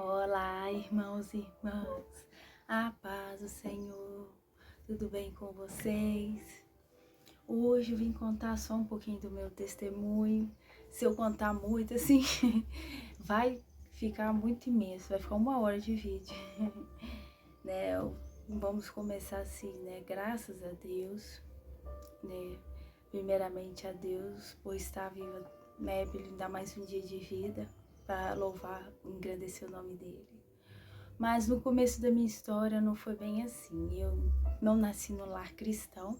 Olá, irmãos e irmãs, a paz do Senhor, tudo bem com vocês? Hoje eu vim contar só um pouquinho do meu testemunho. Se eu contar muito assim, vai ficar muito imenso, vai ficar 1 hora de vídeo, né? Vamos começar assim, né? Graças a Deus, né? Primeiramente a Deus por estar viva, né? Por Ele dar mais um dia de vida para louvar, engrandecer o nome dele. Mas no começo da minha história não foi bem assim. Eu não nasci no lar cristão.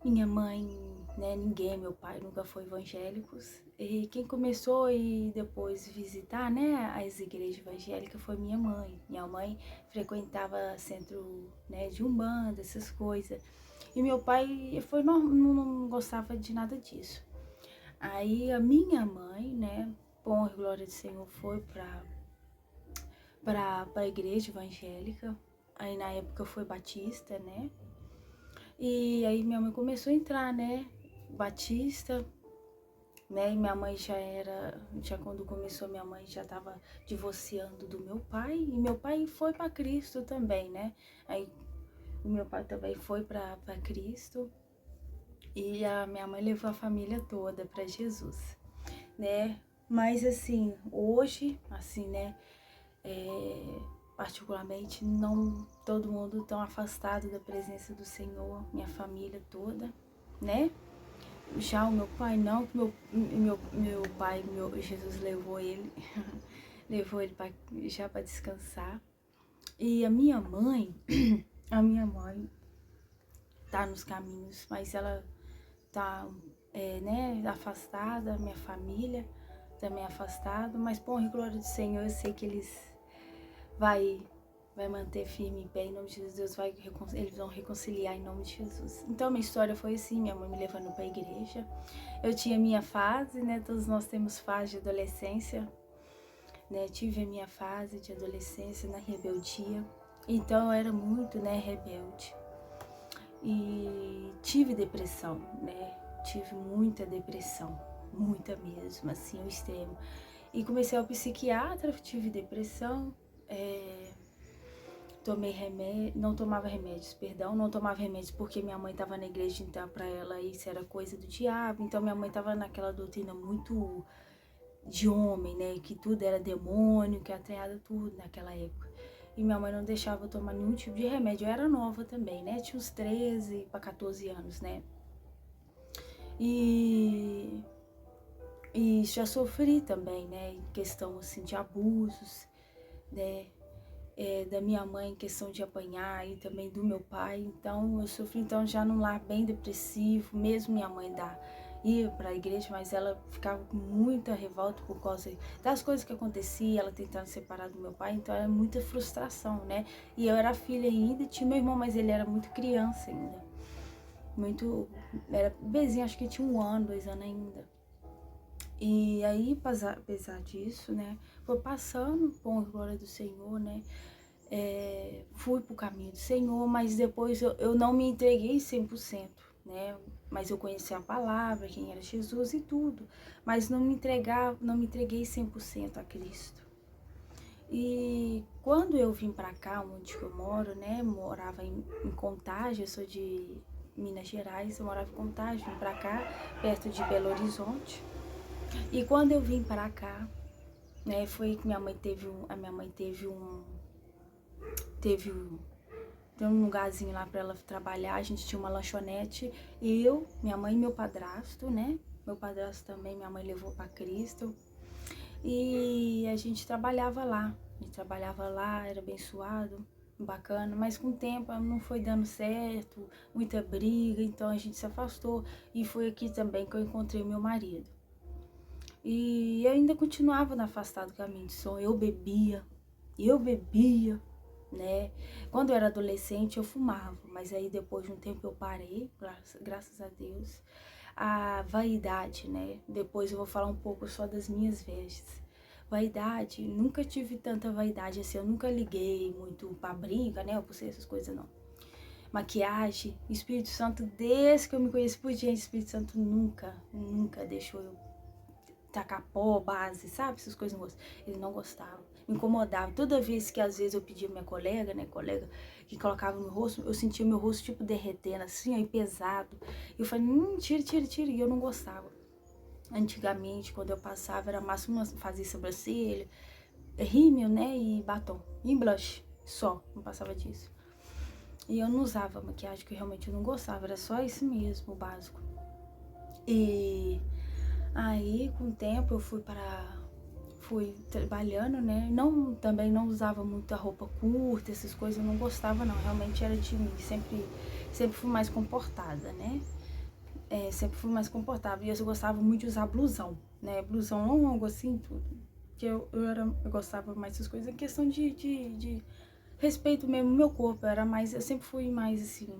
Minha mãe, né, ninguém, meu pai nunca foi evangélicos. E quem começou e depois visitar, né, as igrejas evangélicas foi minha mãe. Minha mãe frequentava centro, né, de umbanda, essas coisas. E meu pai não gostava de nada disso. Aí a minha mãe, né, bom, glória do Senhor, foi para a igreja evangélica. Aí na época foi batista, né? E aí minha mãe começou a entrar, né? Batista, né? E minha mãe já quando começou, minha mãe já estava divorciando do meu pai. E meu pai foi para Cristo também, né? Aí o meu pai também foi para Cristo. E a minha mãe levou a família toda para Jesus, né? Mas assim, hoje, assim, né? Particularmente, não todo mundo tão afastado da presença do Senhor, minha família toda, né? Já o meu pai não, que meu pai, Jesus levou ele, levou ele já para descansar. E a minha mãe, a minha mãe tá nos caminhos, mas ela tá, né, afastada, minha família também afastada, mas por glória do Senhor, eu sei que eles vai manter firme em pé em nome de Jesus, eles vão reconciliar em nome de Jesus. Então minha história foi assim, minha mãe me levando para a igreja. Eu tinha minha fase, né? Todos nós temos fase de adolescência, né? Tive a minha fase de adolescência na rebeldia. Então eu era muito, né, rebelde. E tive depressão, né? Tive muita depressão, muita mesmo, assim, o extremo. E comecei ao psiquiatra, tive depressão, tomei remédio, não tomava remédios, perdão, não tomava remédios porque minha mãe estava na igreja, então para ela isso era coisa do diabo, então minha mãe estava naquela doutrina muito de homem, né, que tudo era demônio, que atreada tudo naquela época. E minha mãe não deixava eu tomar nenhum tipo de remédio, eu era nova também, né, tinha uns 13 para 14 anos, né. E já sofri também, né, em questão assim de abusos, né, da minha mãe em questão de apanhar e também do meu pai. Então eu sofri então já num lar bem depressivo, mesmo minha mãe ia para a igreja, mas ela ficava com muita revolta por causa das coisas que aconteciam, ela tentando separar do meu pai, então era muita frustração, né? E eu era filha ainda, tinha meu irmão, mas ele era muito criança ainda. Era bebezinho, acho que tinha 1 ano, 2 anos ainda. E aí, apesar disso, né, foi passando, com a glória do Senhor, né, fui pro caminho do Senhor, mas depois eu não me entreguei 100%, né, mas eu conheci a palavra, quem era Jesus e tudo, mas não me entreguei 100% a Cristo. E quando eu vim pra cá, onde eu moro, né, morava em Contagem, eu sou de Minas Gerais, eu morava em Contagem, vim pra cá, perto de Belo Horizonte. E quando eu vim para cá, né, foi que minha mãe tem um lugarzinho lá para ela trabalhar. A gente tinha uma lanchonete, minha mãe e meu padrasto, né? Meu padrasto também, minha mãe levou para Cristo. E a gente trabalhava lá. Era abençoado, bacana, mas com o tempo não foi dando certo, muita briga, então a gente se afastou. E foi aqui também que eu encontrei meu marido. E eu ainda continuava no afastado do caminho de som. Eu bebia, né? Quando eu era adolescente eu fumava, mas aí depois de um tempo eu parei, graças a Deus. A vaidade, né? Depois eu vou falar um pouco só das minhas vestes. Vaidade, nunca tive tanta vaidade assim, eu nunca liguei muito pra briga, né? Eu postei essas coisas não. Maquiagem, Espírito Santo, desde que eu me conheço por gente, Espírito Santo nunca deixou eu tacar pó, base, sabe? Essas coisas no rosto. Ele não gostava. Me incomodava. Toda vez que às vezes eu pedia minha colega, né? Colega que colocava no rosto, eu sentia meu rosto tipo derretendo assim, aí pesado. E eu falei, tira, tira, tira. E eu não gostava. Antigamente, quando eu passava, era máximo fazer sobrancelha, rímel, né? E batom. E blush. Só. Não passava disso. E eu não usava maquiagem, que realmente eu não gostava. Era só isso mesmo, o básico. E aí, com o tempo, eu fui trabalhando, né? Também não usava muita roupa curta, essas coisas, eu não gostava, não. Realmente era de mim. Sempre fui mais comportada, né? Sempre fui mais comportada. E eu gostava muito de usar blusão, né? Blusão longo, assim, tudo. Que eu gostava mais dessas coisas. Em questão de respeito mesmo, meu corpo. Eu sempre fui mais, assim,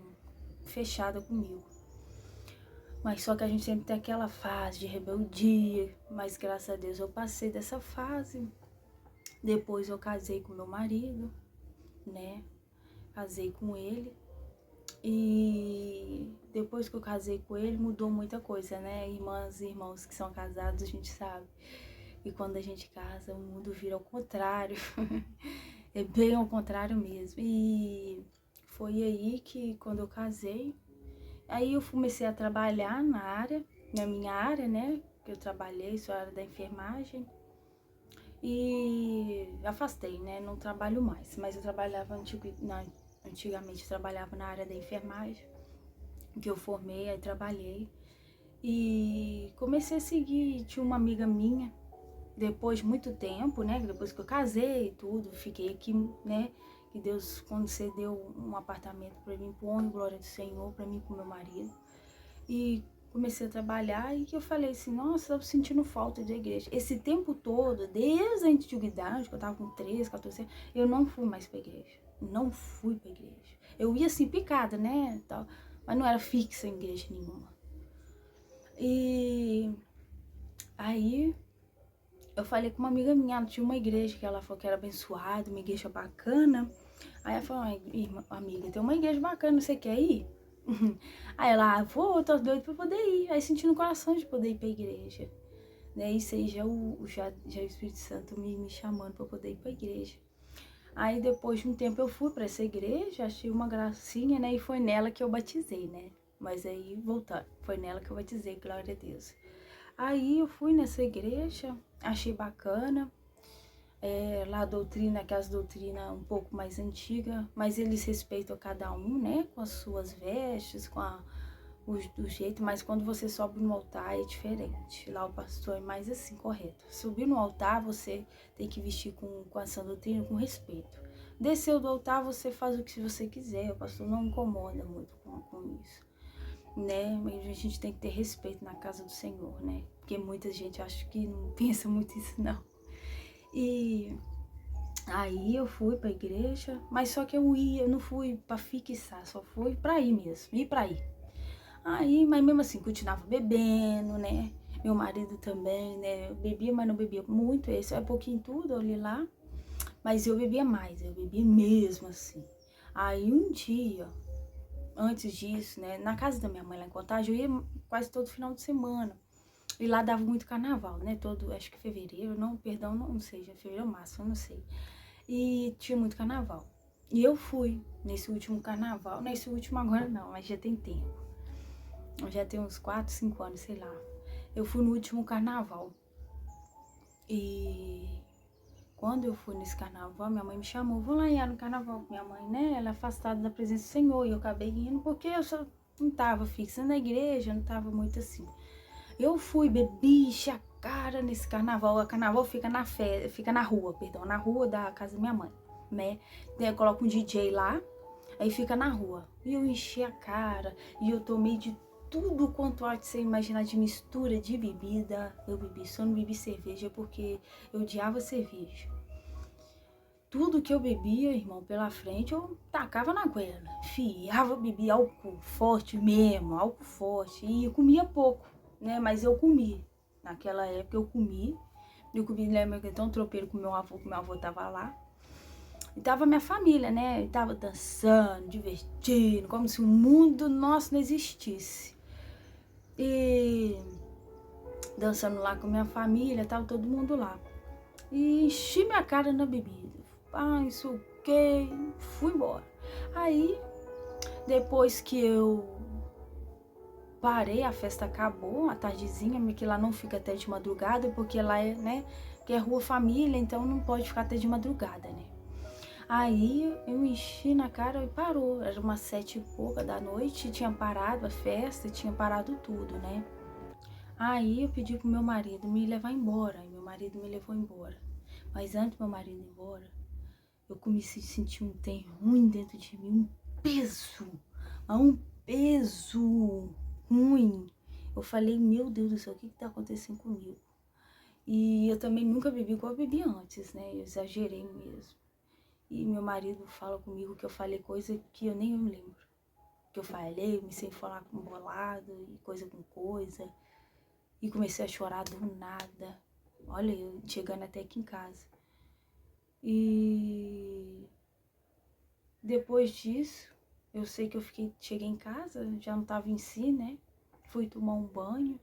fechada comigo. Mas só que a gente sempre tem aquela fase de rebeldia, mas graças a Deus eu passei dessa fase. Depois eu casei com meu marido, né? Casei com ele. E depois que eu casei com ele, mudou muita coisa, né? Irmãs e irmãos que são casados, a gente sabe. E quando a gente casa, o mundo vira ao contrário. É bem ao contrário mesmo. E foi aí que, quando eu casei, aí eu comecei a trabalhar na minha área, né? Que eu trabalhei, sou a área da enfermagem. E afastei, né? Não trabalho mais. Mas eu trabalhava antigamente, eu trabalhava na área da enfermagem, que eu formei, aí trabalhei. E comecei a seguir, tinha uma amiga minha, depois de muito tempo, né? Depois que eu casei e tudo, fiquei aqui, né? Que Deus concedeu um apartamento para mim, por honra e glória do Senhor, para mim e pro meu marido. E comecei a trabalhar e que eu falei assim, nossa, eu tô sentindo falta de igreja. Esse tempo todo, desde a antiguidade, que eu tava com 13, 14 anos, eu não fui mais pra igreja. Não fui pra igreja. Eu ia assim, picada, né? Tal, mas não era fixa em igreja nenhuma. E aí eu falei com uma amiga minha, ela tinha uma igreja que ela falou que era abençoada, uma igreja bacana. Aí ela falou, amiga, tem uma igreja bacana, você quer ir? Aí ela, vou, tô doida pra poder ir. Aí senti no coração de poder ir pra igreja. Né? Isso aí já o Espírito Santo me chamando pra poder ir pra igreja. Aí depois de um tempo eu fui pra essa igreja, achei uma gracinha, né? E foi nela que eu batizei, né? Mas aí, voltando, foi nela que eu batizei, glória a Deus. Aí eu fui nessa igreja, achei bacana. Lá a doutrina, aquelas doutrinas um pouco mais antigas, mas eles respeitam cada um, né? Com as suas vestes, do jeito, mas quando você sobe no altar é diferente. Lá o pastor é mais assim, correto. Subir no altar, você tem que vestir com essa doutrina, com respeito. Desceu do altar, você faz o que você quiser, o pastor não incomoda muito com isso. Né? Mas a gente tem que ter respeito na casa do Senhor, né? Porque muita gente acha que não pensa muito isso, não. E aí eu fui pra igreja, mas só que eu não fui pra fixar, só fui pra ir mesmo, ir pra ir. Aí, mas mesmo assim, continuava bebendo, né? Meu marido também, né? Eu bebia, mas não bebia muito, esse é pouquinho tudo ali lá. Mas eu bebia mais, eu bebia mesmo assim. Aí um dia, antes disso, né? Na casa da minha mãe lá em Contagem, eu ia quase todo final de semana. E lá dava muito carnaval, né? Acho que fevereiro, não sei, já fevereiro ou março, eu não sei. E tinha muito carnaval. E eu fui nesse último carnaval, nesse último agora não, mas já tem tempo. Já tem uns 4, 5 anos, sei lá. Eu fui no último carnaval. E quando eu fui nesse carnaval, minha mãe me chamou. Vou lá no carnaval com minha mãe, né? Ela é afastada da presença do Senhor. E eu acabei indo porque eu só não tava fixa na igreja, não tava muito assim. Eu fui, bebi, enchi a cara nesse carnaval. O carnaval fica na rua da casa da minha mãe, né? Eu coloco um DJ lá, aí fica na rua. E eu enchi a cara, e eu tomei de tudo quanto pode você imaginar de mistura de bebida. Eu bebi, só não bebi cerveja porque eu odiava cerveja. Tudo que eu bebia, irmão, pela frente, eu tacava na goela. Fiava, bebia álcool forte mesmo, álcool forte. E eu comia pouco, né? Mas eu comi. Naquela época eu comi. Lembra que então tropeiro com meu avô tava lá. E tava minha família, né? E tava dançando, divertindo, como se o mundo nosso não existisse. E dançando lá com minha família, tava todo mundo lá. E enchi minha cara na bebida. Ah, isso o quê? Fui embora. Aí, depois que eu parei, a festa acabou, a tardezinha, que lá não fica até de madrugada, porque lá é, né, que é rua família, então não pode ficar até de madrugada, né? Aí eu enchi na cara e parou, era umas 7 e pouca da noite, tinha parado a festa, tinha parado tudo, né? Aí eu pedi pro meu marido me levar embora, e meu marido me levou embora. Mas antes do meu marido ir embora, eu comecei a sentir um trem ruim dentro de mim, um peso ruim. Eu falei, meu Deus do céu, o que tá acontecendo comigo? E eu também nunca bebi igual eu bebi antes, né? Eu exagerei mesmo. E meu marido fala comigo que eu falei coisa que eu nem me lembro. Que eu falei, comecei a falar com bolado e coisa com coisa. E comecei a chorar do nada. Olha, eu chegando até aqui em casa. E depois disso, eu sei que eu cheguei em casa, já não tava em si, né? Fui tomar um banho.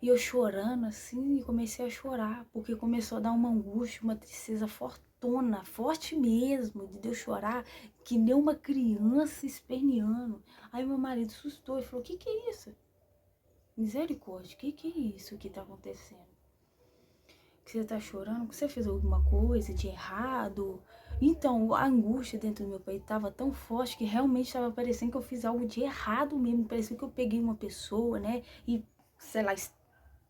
E eu chorando assim, e comecei a chorar, porque começou a dar uma angústia, uma tristeza fortona, forte mesmo, de eu chorar, que nem uma criança esperneando. Aí meu marido assustou e falou, o que que é isso? Misericórdia, o que que é isso que tá acontecendo? Que você tá chorando? Que você fez alguma coisa de errado? Então, a angústia dentro do meu peito tava tão forte que realmente tava parecendo que eu fiz algo de errado mesmo. Parecia que eu peguei uma pessoa, né? E, sei lá,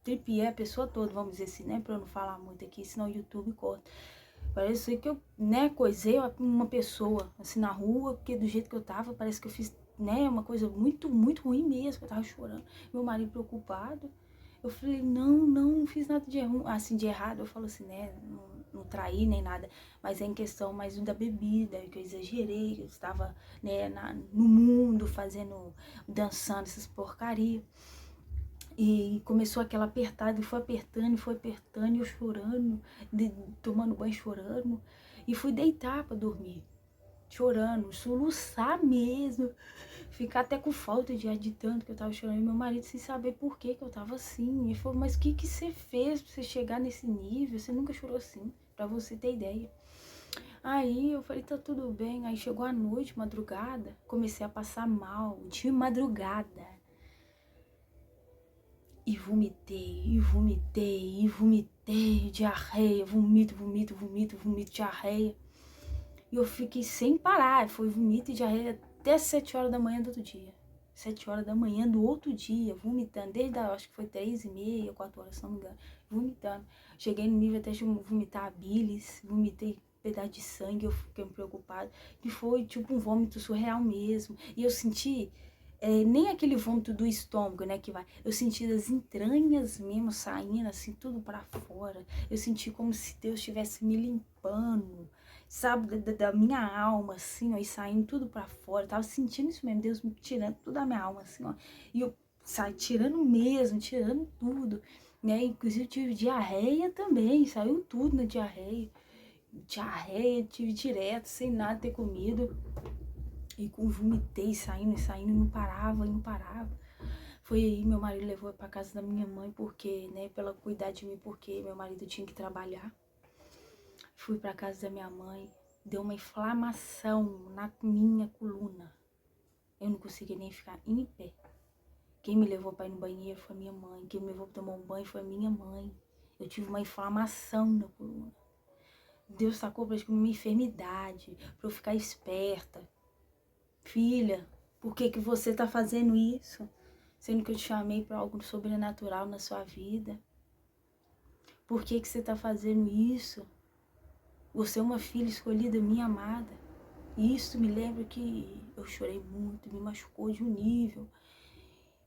tripié a pessoa toda, vamos dizer assim, né? Pra eu não falar muito aqui, senão o YouTube corta. Parece que eu, né, coisei uma pessoa, assim, na rua, porque do jeito que eu tava, parece que eu fiz, né, uma coisa muito, muito ruim mesmo, que eu tava chorando. Meu marido preocupado. Eu falei, não fiz nada de assim, de errado. Eu falo assim, né, não traí nem nada, mas é em questão mais da bebida, que eu exagerei, que eu estava, né, no mundo, dançando essas porcarias. E começou aquela apertada, e foi apertando, e eu chorando, tomando banho chorando. E fui deitar pra dormir, chorando, soluçar mesmo, ficar até com falta de ar de tanto que eu tava chorando. E meu marido sem saber por que eu tava assim. Ele falou, mas o que você fez pra você chegar nesse nível? Você nunca chorou assim, pra você ter ideia. Aí eu falei, tá tudo bem. Aí chegou a noite, madrugada, comecei a passar mal, de madrugada. E vomitei, diarreia, vomito, diarreia. E eu fiquei sem parar, foi vomito e diarreia até 7 horas da manhã do outro dia. 7 horas da manhã do outro dia, vomitando, acho que foi 3h30, 4 horas, se não me engano, vomitando. Cheguei no nível até de vomitar a bilis, vomitei pedaço de sangue, eu fiquei preocupada. E foi tipo um vômito surreal mesmo. E eu senti... nem aquele vômito do estômago, né, que vai. Eu senti das entranhas mesmo saindo, assim, tudo pra fora. Eu senti como se Deus estivesse me limpando, sabe, da minha alma, assim, ó, e saindo tudo pra fora. Eu tava sentindo isso mesmo, Deus me tirando tudo da minha alma, assim, ó. E eu saí tirando mesmo, tirando tudo, né. Inclusive tive diarreia também, saiu tudo na diarreia. Diarreia, tive direto, sem nada ter comido. E vomitei, saindo, não parava, não parava. Foi aí, meu marido levou pra casa da minha mãe, porque, né, pra ela cuidar de mim, porque meu marido tinha que trabalhar. Fui pra casa da minha mãe, deu uma inflamação na minha coluna. Eu não conseguia nem ficar em pé. Quem me levou pra ir no banheiro foi minha mãe. Quem me levou pra tomar um banho foi minha mãe. Eu tive uma inflamação na coluna. Deus sacou pra uma enfermidade, pra eu ficar esperta. Filha, por que você tá fazendo isso? Sendo que eu te chamei para algo sobrenatural na sua vida. Por que você tá fazendo isso? Você é uma filha escolhida, minha amada. E isso me lembra que eu chorei muito, me machucou de um nível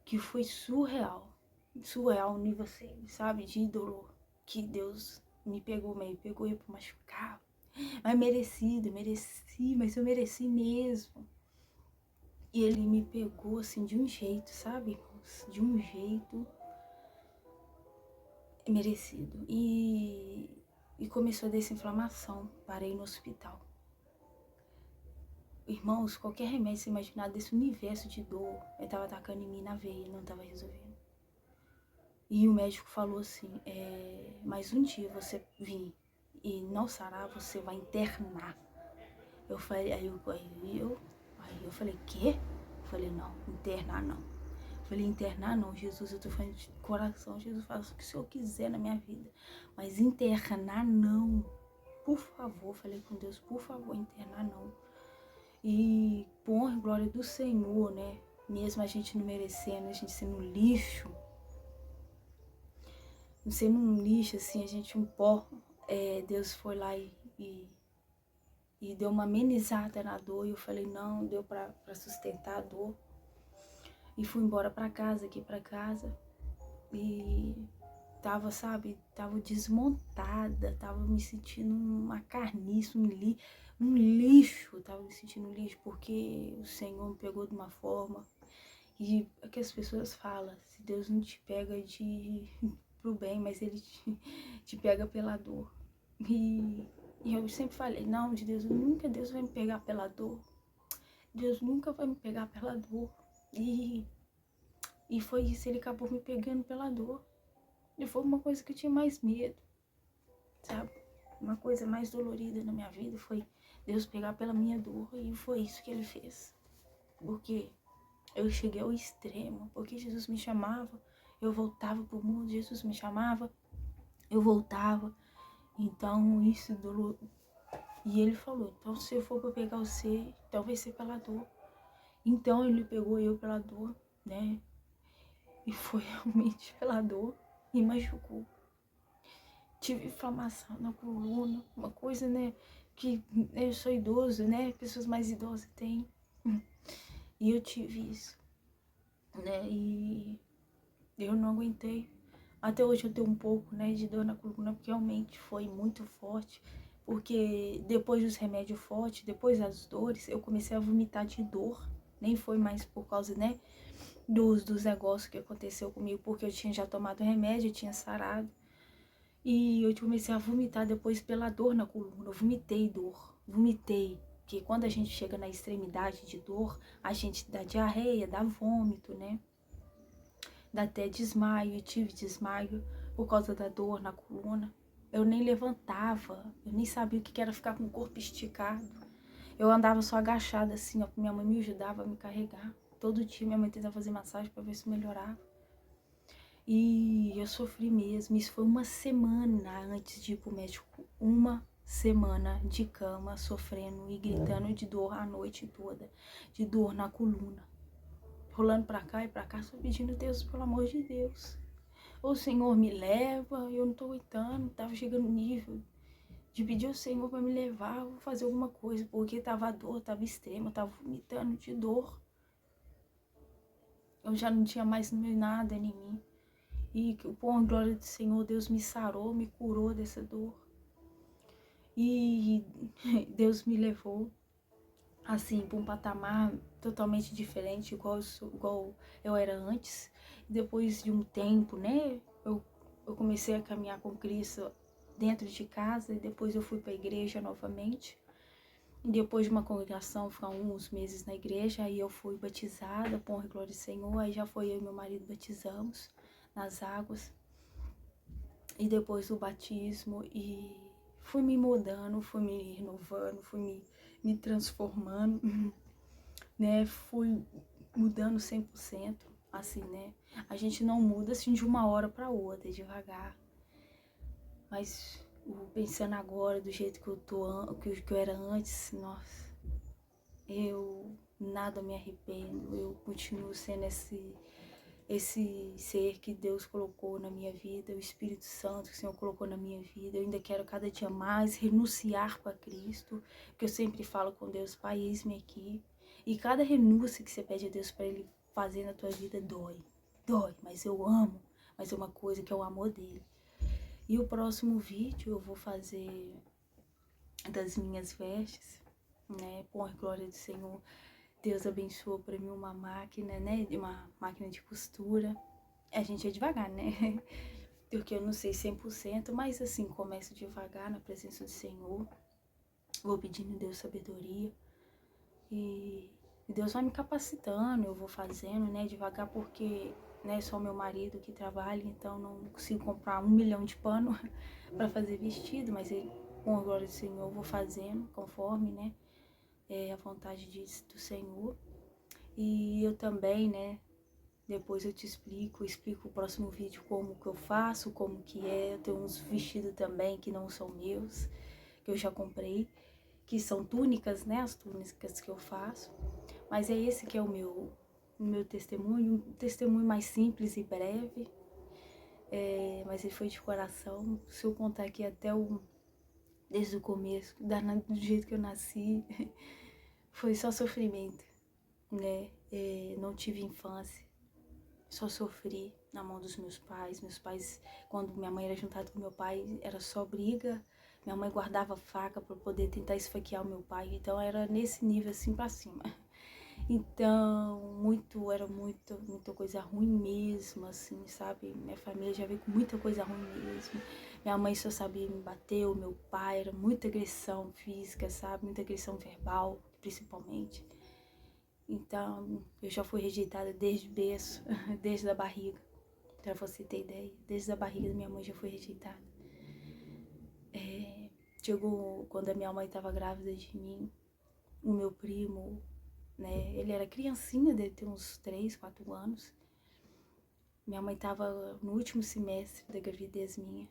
que foi surreal. Surreal o nível assim, sabe? De dolor. Que Deus me pegou eu pra machucar. Mas merecido, mereci, mas eu mereci mesmo. E ele me pegou assim de um jeito, sabe? De um jeito merecido. E começou a descer inflamação. Parei no hospital. Irmãos, qualquer remédio você imaginar desse universo de dor, ele tava atacando em mim na veia, não tava resolvendo. E o médico falou assim, mais um dia você vir e não sarar, você vai internar. Eu falei, aí eu falei, quê? Eu falei, não, internar não. Eu falei, internar não, Jesus, eu tô falando de coração, Jesus, faça o que o Senhor quiser na minha vida. Mas internar não, por favor, falei com Deus, por favor, internar não. E por honra e glória do Senhor, né? Mesmo a gente não merecendo, a gente sendo um lixo, assim, a gente um pó, Deus foi lá e deu uma amenizada na dor. E eu falei, não, deu pra sustentar a dor. E fui embora pra casa, aqui pra casa. E tava, sabe, tava desmontada, tava me sentindo uma carniça, um lixo. Tava me sentindo um lixo porque o Senhor me pegou de uma forma. E é que as pessoas falam, se Deus não te pega pro bem, mas Ele te pega pela dor. E eu sempre falei, não, de Deus, nunca Deus vai me pegar pela dor. Deus nunca vai me pegar pela dor. E foi isso, Ele acabou me pegando pela dor. E foi uma coisa que eu tinha mais medo, sabe? Uma coisa mais dolorida na minha vida foi Deus pegar pela minha dor. E foi isso que Ele fez. Porque eu cheguei ao extremo, porque Jesus me chamava, eu voltava pro mundo, Jesus me chamava, eu voltava. Então isso dolor. E Ele falou, então se eu for pra pegar você, então vai ser pela dor. Então Ele pegou eu pela dor, né? E foi realmente pela dor e machucou. Tive inflamação na coluna, uma coisa, né? Que eu sou idoso, né? Pessoas mais idosas têm. E eu tive isso, né? E eu não aguentei. Até hoje eu tenho um pouco, né, de dor na coluna, porque realmente foi muito forte. Porque depois dos remédios fortes, depois das dores, eu comecei a vomitar de dor. Nem foi mais por causa, né, dos negócios que aconteceu comigo, porque eu tinha já tomado remédio, eu tinha sarado. E eu comecei a vomitar depois pela dor na coluna. Eu vomitei dor, vomitei. Porque quando a gente chega na extremidade de dor, a gente dá diarreia, dá vômito, né? Dá até desmaio, eu tive desmaio por causa da dor na coluna. Eu nem levantava, eu nem sabia o que era ficar com o corpo esticado. Eu andava só agachada assim, ó, minha mãe me ajudava a me carregar. Todo dia minha mãe tentava fazer massagem para ver se melhorava. E eu sofri mesmo, isso foi uma semana antes de ir pro médico. Uma semana de cama, sofrendo e gritando de dor a noite toda, de dor na coluna. Rolando pra cá e pra cá, só pedindo, Deus, pelo amor de Deus. O Senhor me leva, eu não tô aguentando, tava chegando no nível de pedir ao Senhor pra me levar, vou fazer alguma coisa, porque tava dor, tava extrema, tava vomitando de dor. Eu já não tinha mais nada em mim. E por glória do Senhor, Deus me sarou, me curou dessa dor. E Deus me levou, assim, para um patamar totalmente diferente, igual eu era antes. E depois de um tempo, né, eu comecei a caminhar com Cristo dentro de casa, e depois eu fui para a igreja novamente. E depois de uma congregação, ficar uns meses na igreja, aí eu fui batizada, por honra e glória do Senhor. Aí já foi eu e meu marido batizamos nas águas. E depois do batismo, e fui me mudando, fui me renovando, fui me transformando, né? Fui mudando 100%, assim, né? A gente não muda assim de uma hora para outra, devagar. Mas pensando agora do jeito que eu tô, que eu era antes, nossa, eu nada me arrependo, eu continuo sendo esse ser que Deus colocou na minha vida, o Espírito Santo que o Senhor colocou na minha vida. Eu ainda quero cada dia mais renunciar para Cristo, porque eu sempre falo com Deus, Pai, eis-me aqui. E cada renúncia que você pede a Deus para Ele fazer na tua vida dói, mas eu amo, mas é uma coisa que é o amor dele. E o próximo vídeo eu vou fazer das minhas vestes, né, por glória do Senhor. Deus abençoou para mim uma máquina, né? Uma máquina de costura. A gente é devagar, né? Porque eu não sei 100%, mas assim, começo devagar na presença do Senhor. Vou pedindo a Deus sabedoria. E Deus vai me capacitando, eu vou fazendo, né? Devagar, porque né? Só meu marido que trabalha, então não consigo comprar 1 milhão de pano para fazer vestido, mas com a glória do Senhor eu vou fazendo conforme, né? A vontade do Senhor. E eu também, né? Depois eu te explico o próximo vídeo como que eu faço, como que é. Eu tenho uns vestidos também que não são meus, que eu já comprei, que são túnicas, né? As túnicas que eu faço. Mas é esse que é o meu testemunho, um testemunho mais simples e breve. Mas ele foi de coração. Se eu contar aqui desde o começo, do jeito que eu nasci, foi só sofrimento, né? Não tive infância. Só sofri na mão dos meus pais. Meus pais, quando minha mãe era juntada com meu pai, era só briga. Minha mãe guardava faca para poder tentar esfaquear o meu pai. Então era nesse nível assim pra cima. Então, era muita coisa ruim mesmo, assim, sabe? Minha família já veio com muita coisa ruim mesmo. Minha mãe só sabia me bater, o meu pai era muita agressão física, sabe? Muita agressão verbal, principalmente. Então, eu já fui rejeitada desde o berço, desde a barriga, pra você ter ideia. Desde a barriga da minha mãe já fui rejeitada. Chegou quando a minha mãe estava grávida de mim, o meu primo, né? Ele era criancinha, deve ter uns 3, 4 anos. Minha mãe estava no último semestre da gravidez minha.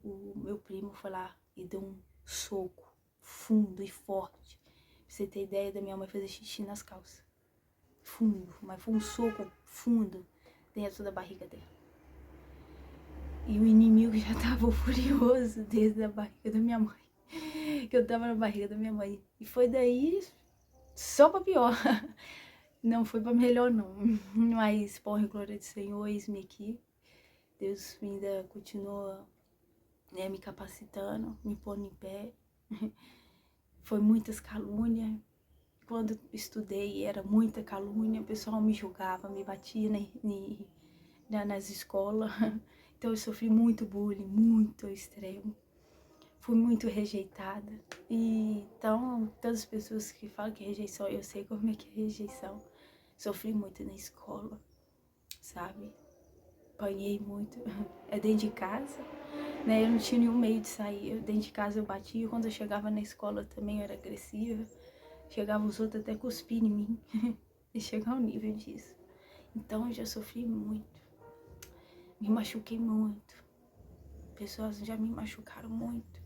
O meu primo foi lá e deu um soco fundo e forte. Pra você ter ideia da minha mãe fazer xixi nas calças. Fundo, mas foi um soco fundo dentro da barriga dela. E o inimigo já tava furioso desde a barriga da minha mãe. Que eu tava na barriga da minha mãe. E foi daí só pra pior. Não foi pra melhor não. Mas, porra, glória do Senhor, eis-me aqui. Deus ainda continua, né, me capacitando, me pondo em pé. Foi muitas calúnias. Quando estudei era muita calúnia. O pessoal me julgava, me batia nas escolas. Então eu sofri muito bullying, muito extremo. Fui muito rejeitada. E então, todas as pessoas que falam que é rejeição, eu sei como é que é rejeição. Sofri muito na escola, sabe? Apanhei muito. É dentro de casa, né? Eu não tinha nenhum meio de sair. Dentro de casa eu batia. Quando eu chegava na escola também eu era agressiva. Chegava os outros até cuspir em mim. E chegar ao nível disso. Então eu já sofri muito. Me machuquei muito. Pessoas já me machucaram muito.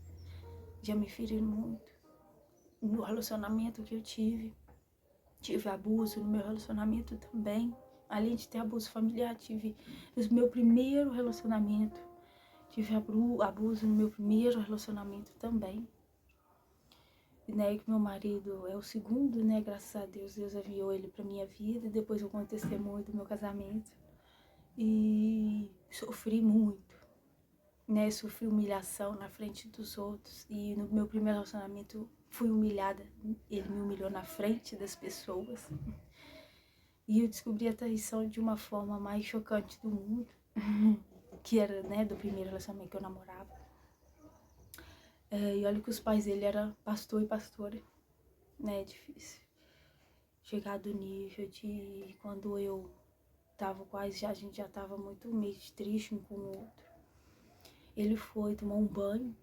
Já me feriram muito. No relacionamento que eu tive abuso no meu relacionamento também. Além de ter abuso familiar, tive no meu primeiro relacionamento. Tive abuso no meu primeiro relacionamento também. Né, que meu marido é o segundo, né? Graças a Deus, Deus enviou ele pra minha vida. Depois eu conto testemunho do meu casamento. E sofri muito, né? Sofri humilhação na frente dos outros. E no meu primeiro relacionamento fui humilhada. Ele me humilhou na frente das pessoas. E eu descobri a traição de uma forma mais chocante do mundo. Que era, né, do primeiro relacionamento que eu namorava. E olha que os pais dele eram pastor e pastora. Né, é difícil. Chegar do nível de quando eu tava quase, a gente já tava muito meio triste um com o outro. Ele foi tomar um banho.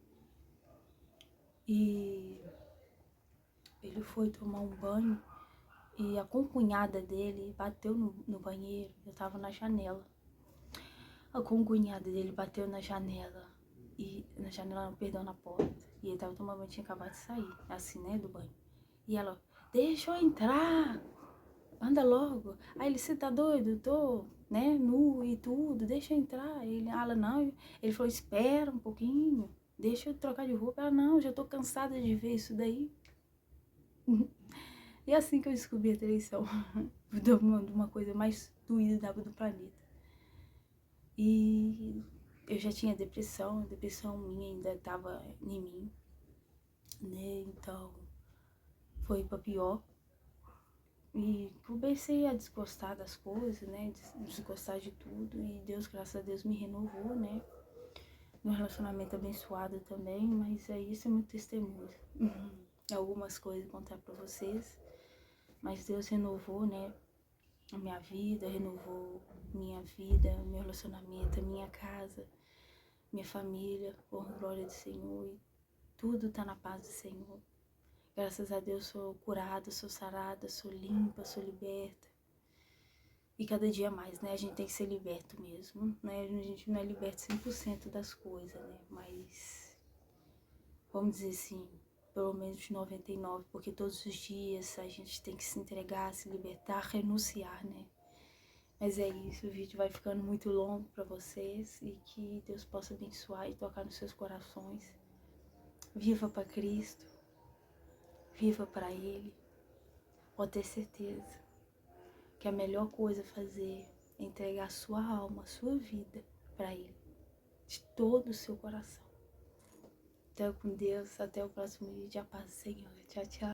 E a concunhada dele bateu no banheiro. Eu tava na janela. A concunhada dele bateu na janela. Na janela não, perdão, na porta. E ele tava tomando banho, tinha acabado de sair, assim, né, do banho. E ela, deixa eu entrar, anda logo. Aí ele, você tá doido? Tô, né, nu e tudo, deixa eu entrar. Ela, não. Ele falou, espera um pouquinho, deixa eu trocar de roupa. Ela, não, já tô cansada de ver isso daí. E é assim que eu descobri a traição. De uma coisa mais doída do planeta. E eu já tinha depressão, a depressão minha ainda tava em mim, né? Então foi pra pior. E comecei a desgostar das coisas, né? Desgostar de tudo. E Deus, graças a Deus, me renovou, né? Meu relacionamento abençoado também, mas isso é muito testemunho. Algumas coisas contar pra vocês. Mas Deus renovou, né? a minha vida, renovou minha vida, meu relacionamento, a minha casa, minha família, por glória do Senhor. E tudo tá na paz do Senhor. Graças a Deus sou curada, sou sarada, sou limpa, sou liberta. E cada dia mais, né? A gente tem que ser liberto mesmo, né? A gente não é liberto 100% das coisas, né? Mas, vamos dizer assim, pelo menos 99%, porque todos os dias a gente tem que se entregar, se libertar, renunciar, né? Mas é isso, o vídeo vai ficando muito longo para vocês e que Deus possa abençoar e tocar nos seus corações. Viva para Cristo, viva para Ele. Pode ter certeza que a melhor coisa a fazer é entregar a sua alma, a sua vida para Ele, de todo o seu coração. Então, com Deus, até o próximo vídeo. A paz do Senhor. Tchau, tchau.